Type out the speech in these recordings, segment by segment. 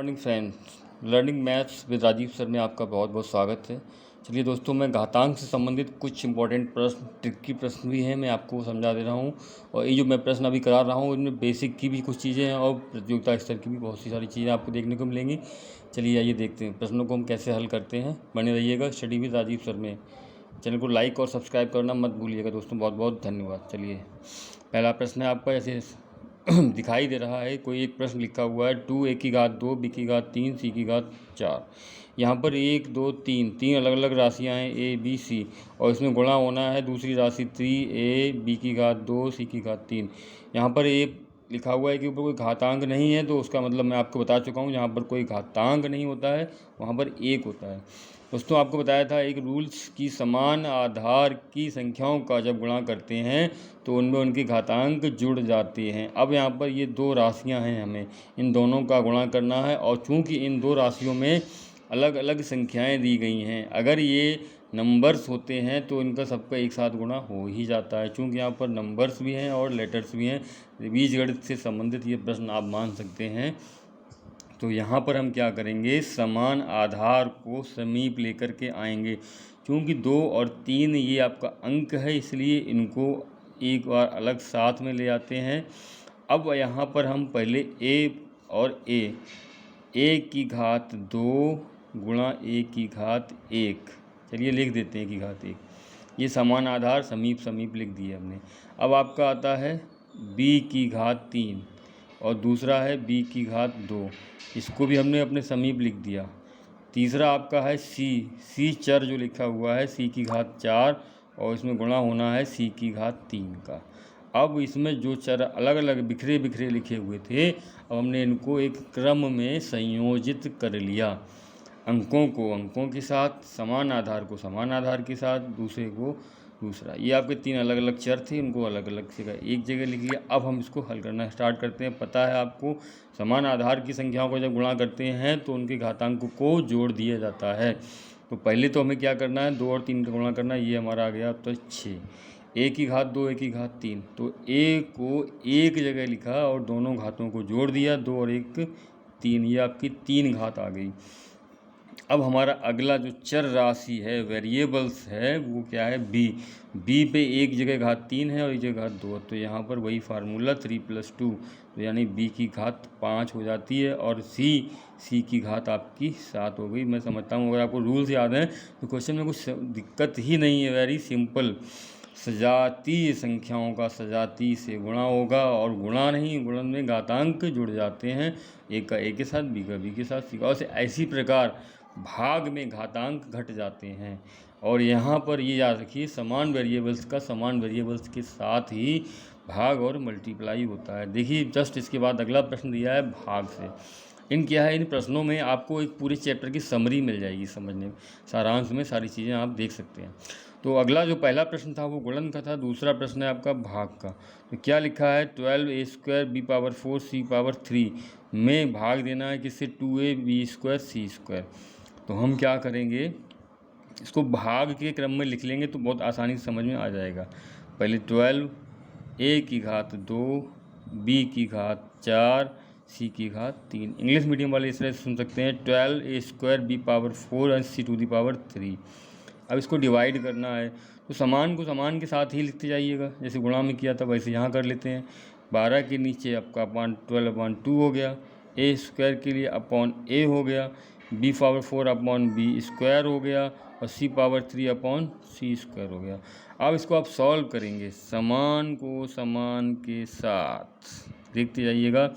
Morning friends, learning maths with Rajeev sir में आपका बहुत बहुत स्वागत है। चलिए दोस्तों, मैं घातांक से संबंधित कुछ इंपॉर्टेंट प्रश्न, ट्रिकी प्रश्न भी हैं, मैं आपको समझा दे रहा हूँ। और ये जो मैं प्रश्न अभी करा रहा हूँ इनमें बेसिक की भी कुछ चीज़ें हैं और प्रतियोगिता स्तर की भी बहुत सी सारी चीज़ें आपको देखने को मिलेंगी। चलिए आइए देखते हैं प्रश्नों को हम कैसे हल करते हैं। बने रहिएगा स्टडी विद राजीव सर में। चैनल को लाइक और सब्सक्राइब करना मत भूलिएगा दोस्तों। बहुत बहुत धन्यवाद। चलिए पहला प्रश्न है आपका ऐसे दिखाई दे रहा है। कोई एक प्रश्न लिखा हुआ है 2a की घात 2 b की घात 3 c की घात 4। यहाँ पर 1 2 3 अलग अलग राशियाँ हैं a b c और इसमें गुणा होना है दूसरी राशि 3a b की घात 2 c की घात 3। यहाँ पर a लिखा हुआ है कि ऊपर कोई घातांक नहीं है, तो उसका मतलब मैं आपको बता चुका हूँ। जहाँ पर कोई घातांक नहीं होता है वहाँ पर 1 होता है। दोस्तों आपको बताया था एक रूल्स की समान आधार की संख्याओं का जब गुणा करते हैं तो उनमें उनके घातांक जुड़ जाते हैं। अब यहाँ पर ये दो राशियाँ हैं, हमें इन दोनों का गुणा करना है। और चूंकि इन दो राशियों में अलग अलग संख्याएं दी गई हैं, अगर ये नंबर्स होते हैं तो इनका सबका एक साथ गुणा हो ही जाता है। चूंकि यहाँ पर नंबर्स भी हैं और लेटर्स भी हैं, बीजगणित से संबंधित ये प्रश्न आप मान सकते हैं। तो यहाँ पर हम क्या करेंगे, समान आधार को समीप लेकर के आएंगे। क्योंकि 2 और 3 ये आपका अंक है, इसलिए इनको एक बार अलग साथ में ले आते हैं। अब यहाँ पर हम पहले a और a की घात 2 गुणा a की घात 1, चलिए लिख देते हैं की घात 1। ये समान आधार समीप समीप लिख दिए हमने। अब आपका आता है b की घात 3 और दूसरा है b की घात 2, इसको भी हमने अपने समीप लिख दिया। तीसरा आपका है c चर जो लिखा हुआ है c की घात 4 और इसमें गुणा होना है c की घात 3 का। अब इसमें जो चर अलग अलग बिखरे बिखरे लिखे हुए थे, अब हमने इनको एक क्रम में संयोजित कर लिया। अंकों को अंकों के साथ, समान आधार को समान आधार के साथ, दूसरे को दूसरा। ये आपके 3 अलग अलग चर थे, इनको अलग अलग जगह एक जगह लिख लिया। अब हम इसको हल करना स्टार्ट करते हैं। पता है आपको, समान आधार की संख्याओं को जब गुणा करते हैं तो उनके घातांक को जोड़ दिया जाता है। तो पहले तो हमें क्या करना है, 2 और 3 का गुणा करना है। ये हमारा आ गया तो 6। a की घात 2 a की घात 3, तो a को एक जगह लिखा और दोनों घातों को जोड़ दिया, 2 और 1 3, ये आपकी 3 घात आ गई। अब हमारा अगला जो चर राशि है, वेरिएबल्स है, वो क्या है b पे एक जगह घात 3 है और एक जगह घात 2, तो यहाँ पर वही फार्मूला 3 + 2, तो यानी b की घात 5 हो जाती है और c की घात आपकी 7 हो गई। मैं समझता हूँ अगर आपको रूल्स याद हैं तो क्वेश्चन में कुछ दिक्कत ही नहीं है, वेरी सिंपल। सजातीय संख्याओं का सजाती से गुणा होगा और गुणा नहीं, गुणन में घातांक जुड़ जाते हैं, एक का ए के साथ, बी का बी के साथ, सी का। और ऐसी प्रकार भाग में घातांक घट जाते हैं। और यहाँ पर ये याद रखिए, समान वेरिएबल्स का समान वेरिएबल्स के साथ ही भाग और मल्टीप्लाई होता है। देखिए जस्ट इसके बाद अगला प्रश्न दिया है भाग से। इन क्या है, इन प्रश्नों में आपको एक पूरे चैप्टर की समरी मिल जाएगी, समझने में सारांश में सारी चीज़ें आप देख सकते हैं। तो अगला जो पहला प्रश्न था वो गुणन का था, दूसरा प्रश्न है आपका भाग का। तो क्या लिखा है, 12a² b⁴ c⁴ में भाग देना है किससे, 2ab² c²। तो हम क्या करेंगे, इसको भाग के क्रम में लिख लेंगे तो बहुत आसानी से समझ में आ जाएगा। पहले 12a की घात 2 b की घात 4 c की घात 3। इंग्लिश मीडियम वाले इस तरह से सुन सकते हैं, 12a² b⁴ और c⁻3। अब इसको डिवाइड करना है तो समान को समान के साथ ही लिखते जाइएगा, जैसे गुणा में किया था वैसे यहाँ कर लेते हैं। 12 के नीचे आपका 12/2 हो गया, a² के लिए अपॉन a हो गया, b⁴/b² हो गया और c⁻3/c² हो गया। अब इसको आप सॉल्व करेंगे, समान को समान के साथ देखते जाइएगा।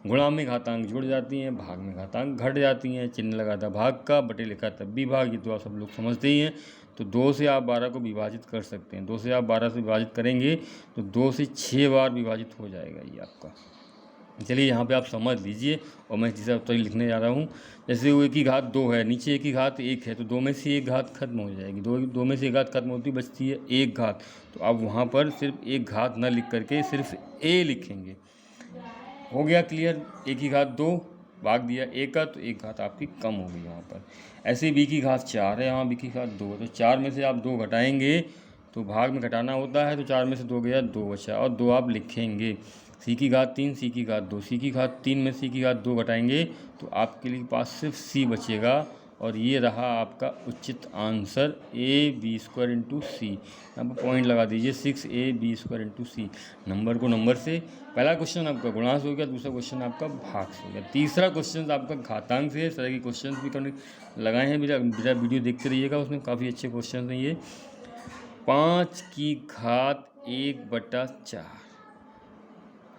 गुणा में घातांक जुड़ जाती हैं, भाग में घातांक घट जाती हैं। चिन्ह लगा था भाग का, बटे लिखा तब भी भाग, ये तो आप सब लोग समझते ही हैं। तो 2 से आप 12 को विभाजित कर सकते हैं, 2 से आप 12 से विभाजित करेंगे तो 2 से 6 बार विभाजित हो जाएगा ये आपका। चलिए यहाँ पे आप समझ लीजिए और मैं जिसे अब तक लिखने जा रहा हूँ। जैसे वो 1 की घात 2 है, नीचे 1 की घात 1 है, तो 2 में से 1 घात खत्म हो जाएगी, 2 में से 1 घात खत्म होती बचती है 1 घात। तो अब वहाँ पर सिर्फ 1 घात न लिख करके सिर्फ a लिखेंगे। हो गया क्लियर, 1 की घात 2 भाग दिया 1 का, तो 1 घात आपकी कम हो गई यहाँ पर। ऐसे b की घात 4 है, यहाँ b की घात 2 है, तो 4 में से आप 2 घटाएंगे तो भाग में घटाना होता है, तो 4 में से 2 गया 2 बचा और 2 आप लिखेंगे। सी की घात 3, सी की घात 2, सी की घात 3 में सी की घात 2 घटाएंगे तो आपके लिए पास सिर्फ सी बचेगा, और ये रहा आपका उचित आंसर ab² इंटू सी। यहाँ पर पॉइंट लगा दीजिए 6ab² इंटू सी। नंबर को नंबर से, पहला क्वेश्चन आपका गुणांक हो गया, दूसरा क्वेश्चन आपका भाग से हो गया, तीसरा क्वेश्चन आपका घातांक से है। इस तरह के क्वेश्चन भी करने लगाए हैं, मेरा वीडियो देखते रहिएगा, उसमें काफ़ी अच्छे क्वेश्चन हैं ये। 5 की घात 1/4,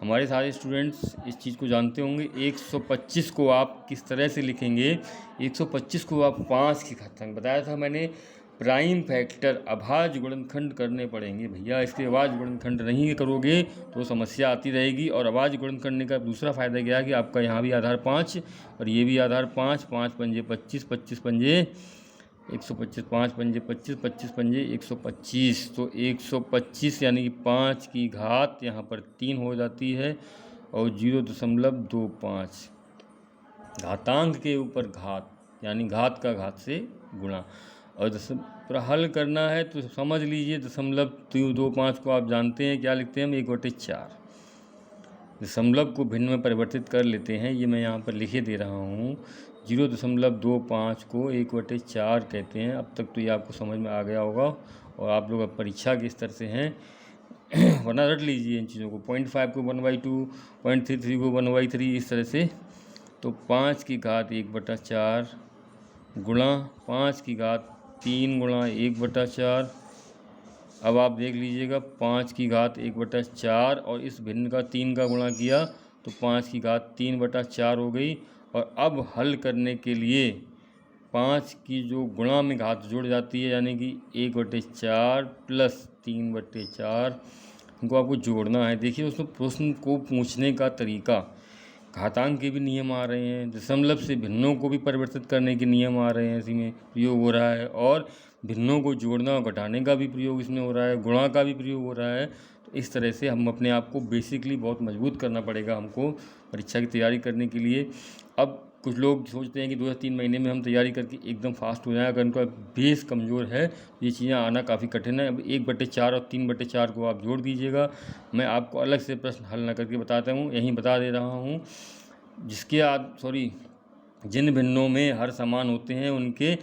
हमारे सारे स्टूडेंट्स इस चीज़ को जानते होंगे। 125 को आप किस तरह से लिखेंगे? 125 को आप 5 की घातांक, बताया था मैंने, प्राइम फैक्टर अभाज्य गुणनखंड करने पड़ेंगे भैया। इसके अभाज्य गुणनखंड नहीं करोगे तो समस्या आती रहेगी। और अभाज्य गुणनखंड करने का दूसरा फायदा क्या है कि आपका यहाँ भी आधार 5 और ये भी आधार 5, 5 पंजे 25, 25 पंजे 125, 5 पंजे 25, 25 पंजे 125, तो 125 यानी कि 5 की घात यहाँ पर 3 हो जाती है और 0.25, घातांक के ऊपर घात यानी घात का घात से गुणा। और पूरा हल करना है तो समझ लीजिए 0.25 को आप जानते हैं क्या लिखते हैं हम? 1/4। दशमलव को भिन्न में परिवर्तित कर लेते हैं, ये मैं यहाँ पर लिखे दे रहा हूँ। 0.25 को 1/4 कहते हैं। अब तक तो ये आपको समझ में आ गया होगा और आप लोग अब परीक्षा के स्तर से हैं वरना रट लीजिए इन चीज़ों को। 0.5 को 1/2, 0.33 को 1/3, इस तरह से। तो 5 की घात 1/4 गुणा 5 की घात 3 गुणा 1/4। अब आप देख लीजिएगा 5 की घात 1/4 और इस भिन्न का 3 का गुणा किया तो 5 की घात 3/4 हो गई। और अब हल करने के लिए 5 की जो गुणा में घात जुड़ जाती है यानी कि 1/4 प्लस 3/4, इनको आपको जोड़ना है। देखिए उसमें प्रश्न को पूछने का तरीका, घातांक के भी नियम आ रहे हैं, दशमलव से भिन्नों को भी परिवर्तित करने के नियम आ रहे हैं, इसी में प्रयोग हो रहा है, और भिन्नों को जोड़ना और घटाने का भी प्रयोग इसमें हो रहा है, गुणा का भी प्रयोग हो रहा है। तो इस तरह से हम अपने आप को बेसिकली बहुत मजबूत करना पड़ेगा हमको परीक्षा की तैयारी करने के लिए। अब कुछ लोग सोचते हैं कि 2 या 3 महीने में हम तैयारी करके एकदम फास्ट हो जाए, अगर उनका बेस कमज़ोर है ये चीज़ें आना काफ़ी कठिन है। अब 1/4 और 3/4 को आप जोड़ दीजिएगा। मैं आपको अलग से प्रश्न हल ना करके बताता हूँ, यहीं बता दे रहा हूँ। जिन भिन्नों में हर समान होते हैं उनके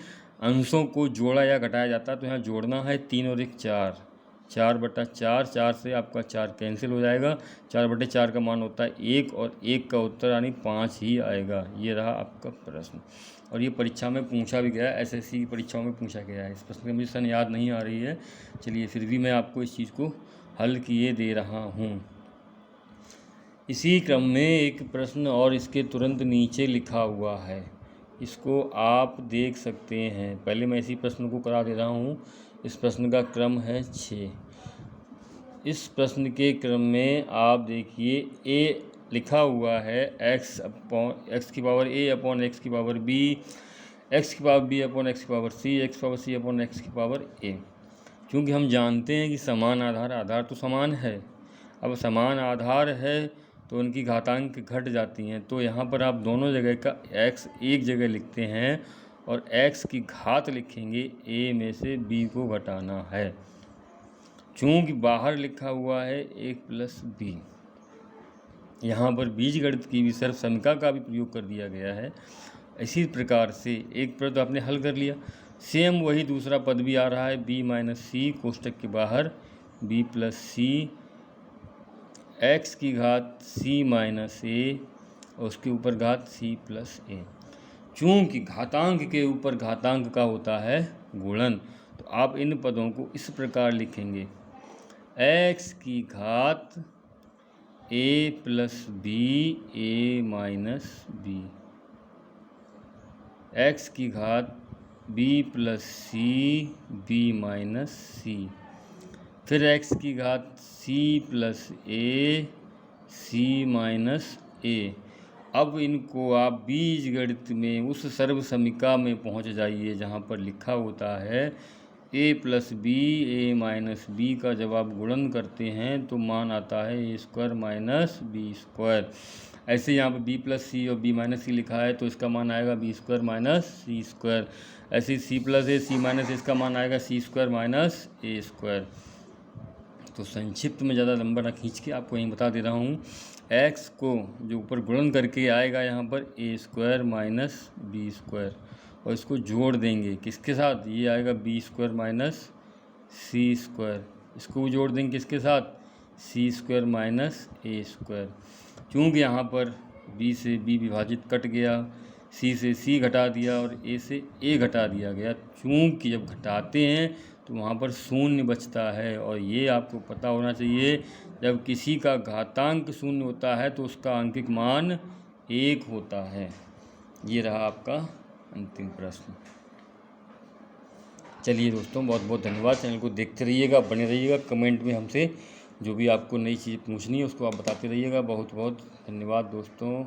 अंशों को जोड़ा या घटाया जाता है। तो यहाँ जोड़ना है 3 और 1 4, 4/4, 4 से आपका 4 कैंसिल हो जाएगा। 4/4 का मान होता है 1 और 1 का उत्तर यानी 5 ही आएगा। ये रहा आपका प्रश्न और ये परीक्षा में पूछा भी गया है, एसएससी की परीक्षाओं में पूछा गया है। इस प्रश्न की मुझे सन याद नहीं आ रही है, चलिए फिर भी मैं आपको इस चीज़ को हल किए दे रहा हूँ। इसी क्रम में एक प्रश्न और इसके तुरंत नीचे लिखा हुआ है, इसको आप देख सकते हैं। पहले मैं इसी प्रश्न को करा दे रहा हूँ। इस प्रश्न का क्रम है 6। इस प्रश्न के क्रम में आप देखिए a लिखा हुआ है x की पावर a अपॉन x की पावर b, x की पावर b अपॉन x की पावर c, x की पावर c अपॉन x की पावर a। क्योंकि हम जानते हैं कि समान आधार तो समान है। अब समान आधार है तो उनकी घातांक घट जाती हैं। तो यहाँ पर आप दोनों जगह का x एक जगह लिखते हैं और x की घात लिखेंगे, a में से b को घटाना है। चूँकि बाहर लिखा हुआ है 1 + b, यहाँ पर बीजगणित की भी सर्व समीका का भी प्रयोग कर दिया गया है। इसी प्रकार से एक पद आपने हल कर लिया, सेम वही दूसरा पद भी आ रहा है b - c कोष्टक के बाहर b + c, x की घात c - a और उसके ऊपर घात c + a। चूँकि घातांक के ऊपर घातांक का होता है गुणन, तो आप इन पदों को इस प्रकार लिखेंगे, x की घात a + b a - b, x की घात b + c b - c, फिर x की घात c + a c - a। अब इनको आप बीजगणित में उस सर्व समीका में पहुंच जाइए जहां पर लिखा होता है a + b a - b का जब आप गुणन करते हैं तो मान आता है a² - b²। ऐसे यहाँ पर b + c और b - c लिखा है तो इसका मान आएगा b² - c²। ऐसे c + a c - a इसका मान आएगा c² - a²। तो संक्षिप्त में ज़्यादा लंबा ना खींच के आपको यहीं बता दे रहा हूँ। x को जो ऊपर गुणन करके आएगा यहाँ पर a² माइनस b², और इसको जोड़ देंगे किसके साथ, ये आएगा b² माइनस c², इसको भी जोड़ देंगे किसके साथ, c² माइनस a²। चूँकि यहाँ पर b से b विभाजित कट गया, c से c घटा दिया और a से a घटा दिया गया। चूँकि जब घटाते हैं तो वहाँ पर शून्य बचता है, और ये आपको पता होना चाहिए जब किसी का घातांक शून्य होता है तो उसका अंकिक मान 1 होता है। ये रहा आपका अंतिम प्रश्न। चलिए दोस्तों, बहुत बहुत धन्यवाद। चैनल को देखते रहिएगा, बने रहिएगा। कमेंट में हमसे जो भी आपको नई चीज़ पूछनी है उसको आप बताते रहिएगा। बहुत बहुत धन्यवाद दोस्तों।